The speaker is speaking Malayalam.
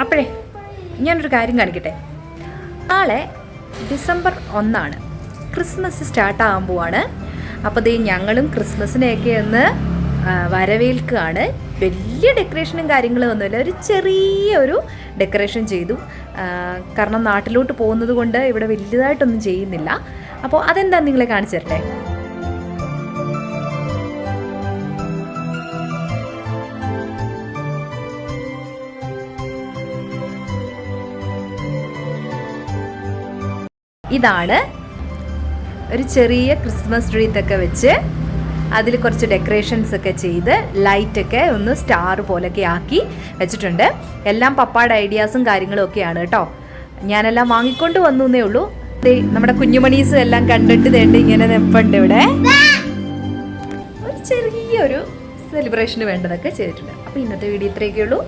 അപ്പോഴേ ഞാനൊരു കാര്യം കാണിക്കട്ടെ. നാളെ ഡിസംബർ 1 ക്രിസ്മസ് സ്റ്റാർട്ടാകാൻ പോവാണ്. അപ്പോൾ ഞങ്ങളും ക്രിസ്മസിനെയൊക്കെ ഒന്ന് വരവേൽക്കുകയാണ്. വലിയ ഡെക്കറേഷനും കാര്യങ്ങളും ഒന്നുമില്ല, ഒരു ചെറിയൊരു ഡെക്കറേഷൻ ചെയ്തു. കാരണം നാട്ടിലോട്ട് പോകുന്നത് കൊണ്ട് ഇവിടെ വലുതായിട്ടൊന്നും ചെയ്യുന്നില്ല. അപ്പോൾ അതെന്താണെന്ന് നിങ്ങളെ കാണിച്ചു തരട്ടെ. ഇതാണ് ഒരു ചെറിയ ക്രിസ്മസ് ട്രീത്തൊക്കെ വെച്ച് അതിൽ കുറച്ച് ഡെക്കറേഷൻസ് ഒക്കെ ചെയ്ത് ലൈറ്റൊക്കെ ഒന്ന് സ്റ്റാർ പോലൊക്കെ ആക്കി വെച്ചിട്ടുണ്ട്. എല്ലാം പപ്പായുടെ ഐഡിയാസും കാര്യങ്ങളും ഒക്കെയാണ് കേട്ടോ. ഞാനെല്ലാം വാങ്ങിക്കൊണ്ട് വന്നു എന്നേ ഉള്ളൂ. നമ്മുടെ കുഞ്ഞുമണീസും എല്ലാം കണ്ടിട്ട് തേണ്ട ഇങ്ങനെ നിൽപ്പുണ്ട്. ഇവിടെ ഒരു ചെറിയൊരു സെലിബ്രേഷന് വേണ്ടതൊക്കെ ചെയ്തിട്ടുണ്ട്. അപ്പോൾ ഇന്നത്തെ വീഡിയോ ഇത്രയൊക്കെ ഉള്ളൂ.